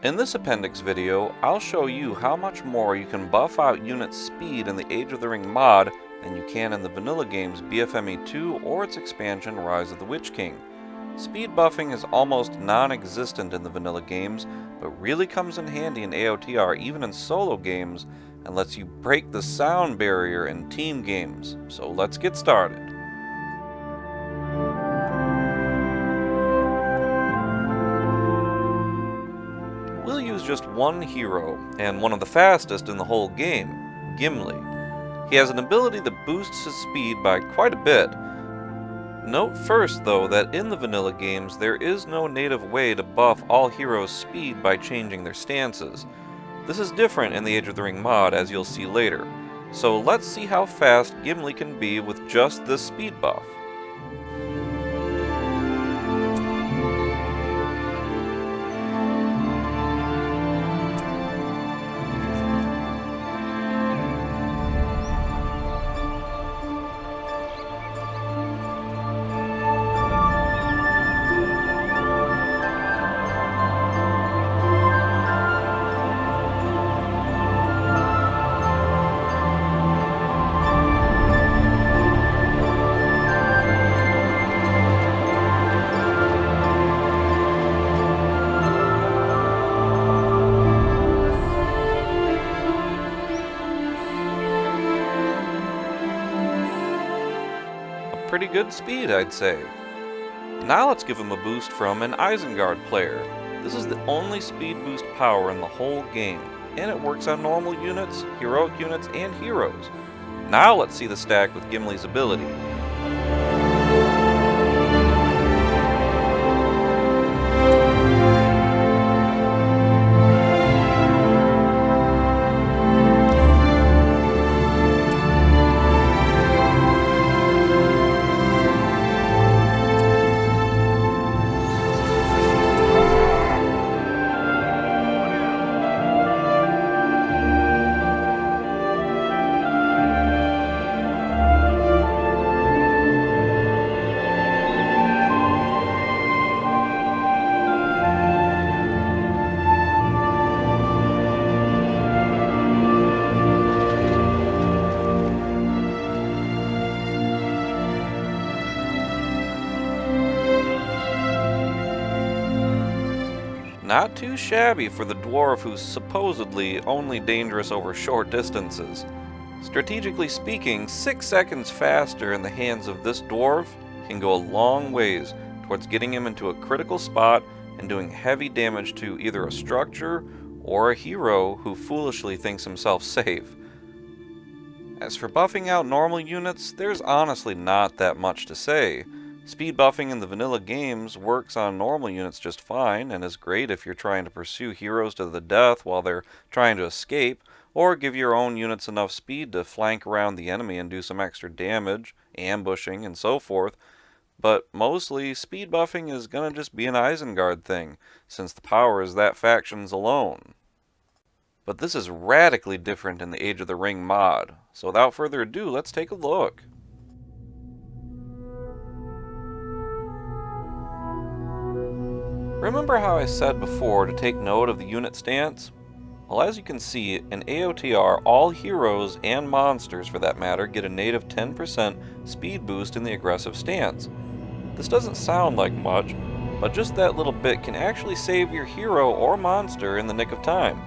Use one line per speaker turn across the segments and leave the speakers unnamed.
In this appendix video, I'll show you how much more you can buff out unit speed in the Age of the Ring mod than you can in the vanilla games BFME 2 or its expansion Rise of the Witch King. Speed buffing is almost non-existent in the vanilla games, but really comes in handy in AOTR even in solo games and lets you break the sound barrier in team games. So let's get started. We'll use just one hero, and one of the fastest in the whole game, Gimli. He has an ability that boosts his speed by quite a bit. Note first, though, that in the vanilla games there is no native way to buff all heroes' speed by changing their stances. This is different in the Age of the Ring mod, as you'll see later. So let's see how fast Gimli can be with just this speed buff. Pretty good speed, I'd say. Now let's give him a boost from an Isengard player. This is the only speed boost power in the whole game, and it works on normal units, heroic units, and heroes. Now let's see the stack with Gimli's ability. Not too shabby for the dwarf who's supposedly only dangerous over short distances. Strategically speaking, 6 seconds faster in the hands of this dwarf can go a long ways towards getting him into a critical spot and doing heavy damage to either a structure or a hero who foolishly thinks himself safe. As for buffing out normal units, there's honestly not that much to say. Speed buffing in the vanilla games works on normal units just fine and is great if you're trying to pursue heroes to the death while they're trying to escape, or give your own units enough speed to flank around the enemy and do some extra damage, ambushing, and so forth. But mostly, speed buffing is gonna just be an Isengard thing, since the power is that faction's alone. But this is radically different in the Age of the Ring mod, so without further ado, let's take a look. Remember how I said before to take note of the unit stance? Well, as you can see, in AOTR, all heroes and monsters for that matter get a native 10% speed boost in the aggressive stance. This doesn't sound like much, but just that little bit can actually save your hero or monster in the nick of time.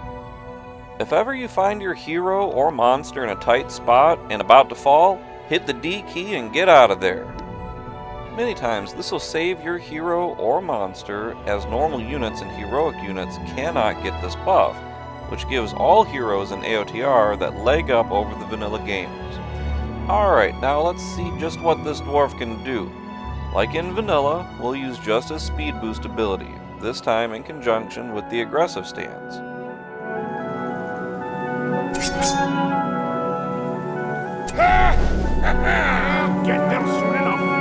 If ever you find your hero or monster in a tight spot and about to fall, hit the D key and get out of there. Many times this will save your hero or monster, as normal units and heroic units cannot get this buff, which gives all heroes in AOTR that leg up over the vanilla games. Alright, now let's see just what this dwarf can do. Like in vanilla, we'll use just his speed boost ability, this time in conjunction with the aggressive stance.
Get there soon enough.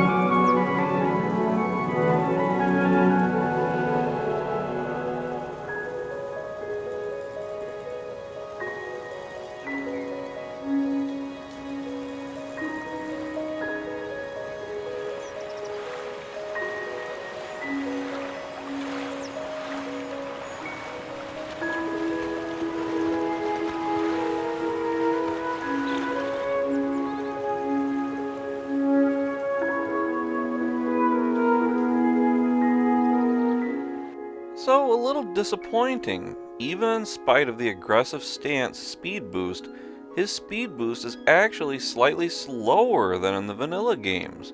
So a little disappointing. Even in spite of the aggressive stance speed boost, his speed boost is actually slightly slower than in the vanilla games.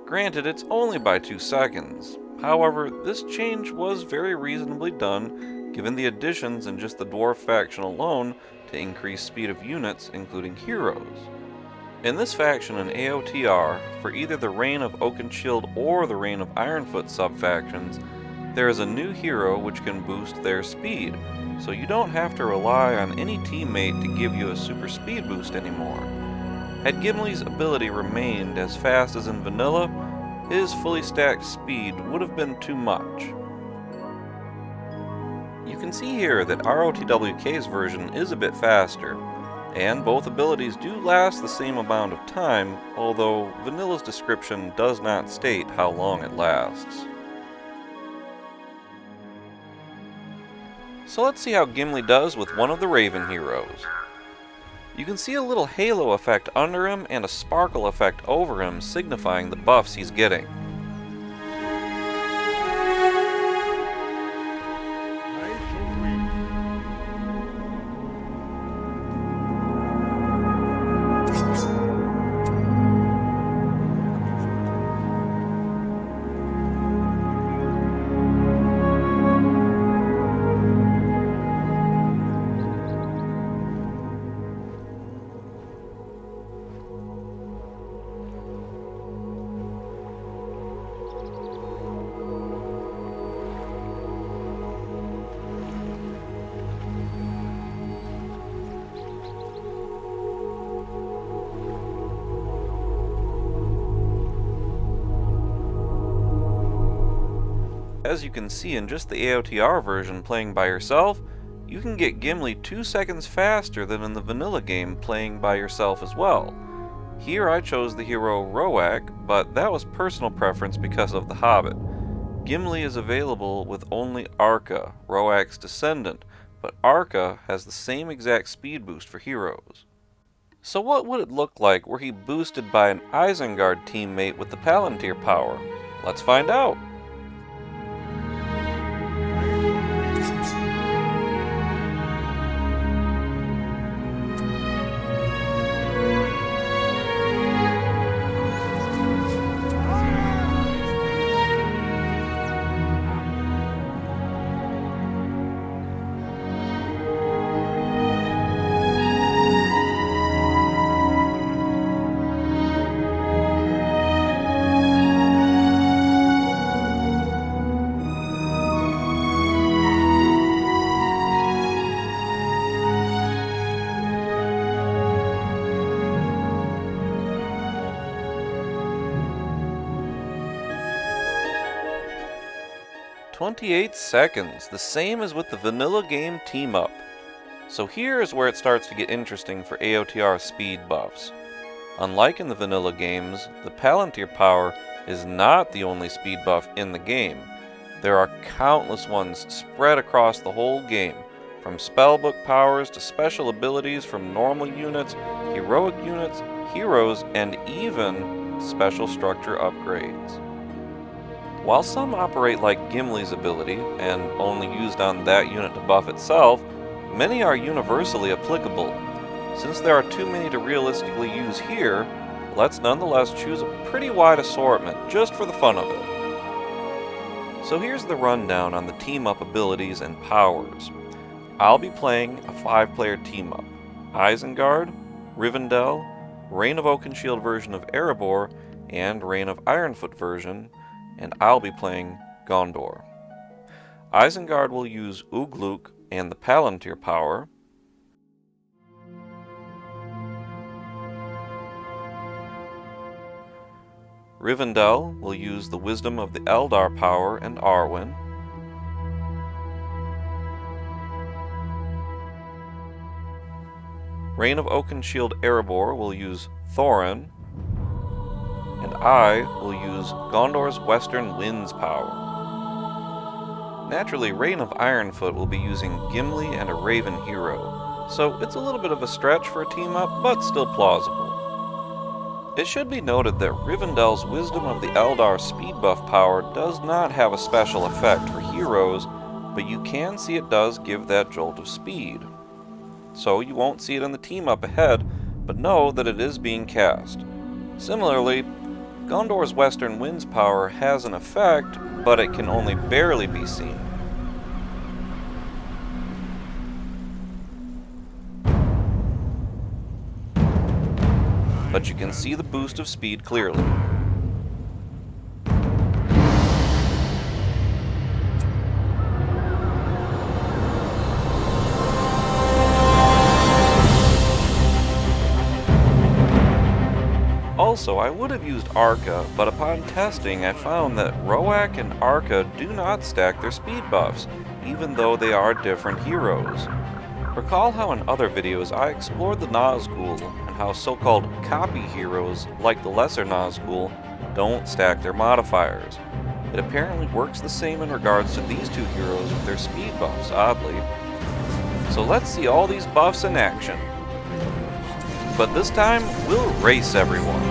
Granted, it's only by 2 seconds. However, this change was very reasonably done given the additions in just the dwarf faction alone to increase speed of units, including heroes. In this faction in AOTR, for either the Reign of Oakenshield or the Reign of Ironfoot sub-factions, there is a new hero which can boost their speed, so you don't have to rely on any teammate to give you a super speed boost anymore. Had Gimli's ability remained as fast as in vanilla, his fully stacked speed would have been too much. You can see here that ROTWK's version is a bit faster, and both abilities do last the same amount of time, although vanilla's description does not state how long it lasts. So let's see how Gimli does with one of the Raven heroes. You can see a little halo effect under him and a sparkle effect over him, signifying the buffs he's getting. As you can see in just the AOTR version playing by yourself, you can get Gimli 2 seconds faster than in the vanilla game playing by yourself as well. Here I chose the hero ROTWK, but that was personal preference because of the Hobbit. Gimli is available with only Arka, ROTWK's descendant, but Arka has the same exact speed boost for heroes. So what would it look like were he boosted by an Isengard teammate with the Palantir power? Let's find out! "28 seconds, the same as with the vanilla game team-up. So here is where it starts to get interesting for AOTR speed buffs. Unlike in the vanilla games, the Palantir power is not the only speed buff in the game. There are countless ones spread across the whole game, from spellbook powers to special abilities from normal units, heroic units, heroes, and even special structure upgrades. While some operate like Gimli's ability, and only used on that unit to buff itself, many are universally applicable. Since there are too many to realistically use here, let's nonetheless choose a pretty wide assortment, just for the fun of it. So here's the rundown on the team-up abilities and powers. I'll be playing a 5-player team-up: Isengard, Rivendell, Reign of Oakenshield version of Erebor, and Reign of Ironfoot version, and I'll be playing Gondor. Isengard will use Ugluk and the Palantir power. Rivendell will use the Wisdom of the Eldar power and Arwen. Reign of Oakenshield Erebor will use Thorin, and I will use Gondor's Western Winds power. Naturally, Reign of Ironfoot will be using Gimli and a Raven hero, so it's a little bit of a stretch for a team-up, but still plausible. It should be noted that Rivendell's Wisdom of the Eldar speed buff power does not have a special effect for heroes, but you can see it does give that jolt of speed. So you won't see it in the team up ahead, but know that it is being cast. Similarly, Gondor's Western Wind's power has an effect, but it can only barely be seen. But you can see the boost of speed clearly. Also, I would have used Arca, but upon testing I found that ROTWK and Arca do not stack their speed buffs, even though they are different heroes. Recall how in other videos I explored the Nazgul and how so-called copy heroes, like the lesser Nazgul, don't stack their modifiers. It apparently works the same in regards to these two heroes with their speed buffs, oddly. So let's see all these buffs in action. But this time, we'll race everyone.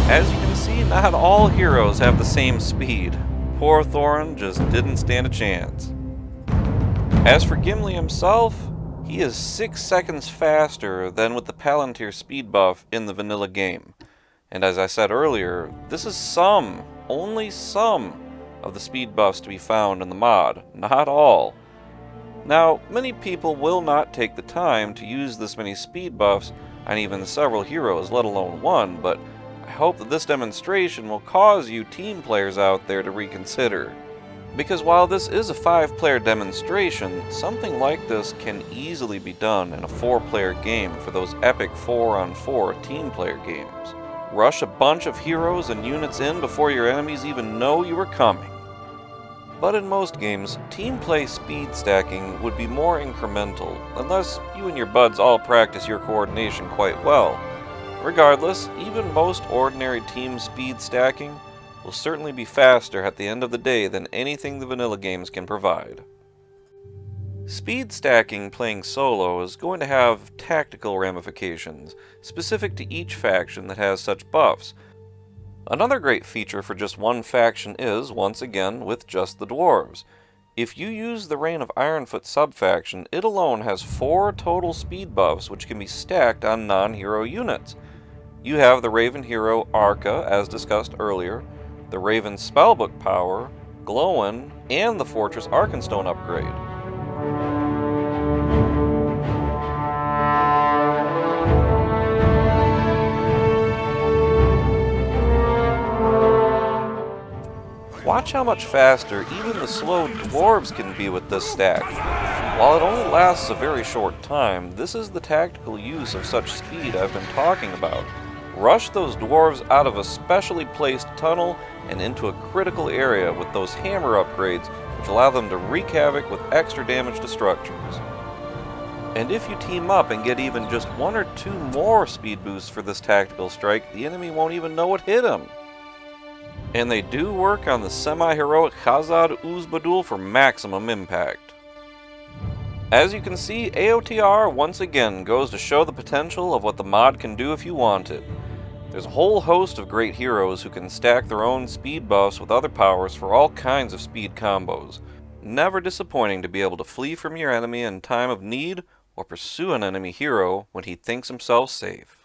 As you can see, not all heroes have the same speed. Poor Thorin just didn't stand a chance. As for Gimli himself, he is 6 seconds faster than with the Palantir speed buff in the vanilla game. And as I said earlier, this is some, only some, of the speed buffs to be found in the mod, not all. Now, many people will not take the time to use this many speed buffs on even several heroes, let alone one, but I hope that this demonstration will cause you team players out there to reconsider. Because while this is a 5-player demonstration, something like this can easily be done in a 4-player game for those epic 4-on-4 team player games. Rush a bunch of heroes and units in before your enemies even know you are coming. But in most games, team play speed stacking would be more incremental, unless you and your buds all practice your coordination quite well. Regardless, even most ordinary team speed stacking will certainly be faster at the end of the day than anything the vanilla games can provide. Speed stacking playing solo is going to have tactical ramifications, specific to each faction that has such buffs. Another great feature for just one faction is, once again, with just the dwarves. If you use the Reign of Ironfoot subfaction, it alone has 4 total speed buffs which can be stacked on non-hero units. You have the Raven hero Arca, as discussed earlier, the Raven spellbook power, Glowin, and the Fortress Arkenstone upgrade. Watch how much faster even the slow dwarves can be with this stack. While it only lasts a very short time, this is the tactical use of such speed I've been talking about. Rush those dwarves out of a specially placed tunnel and into a critical area with those hammer upgrades which allow them to wreak havoc with extra damage to structures. And if you team up and get even just 1 or 2 more speed boosts for this tactical strike, the enemy won't even know it hit him. And they do work on the semi-heroic Khazad Uzbadul for maximum impact. As you can see, AOTR once again goes to show the potential of what the mod can do if you want it. There's a whole host of great heroes who can stack their own speed buffs with other powers for all kinds of speed combos. Never disappointing to be able to flee from your enemy in time of need or pursue an enemy hero when he thinks himself safe.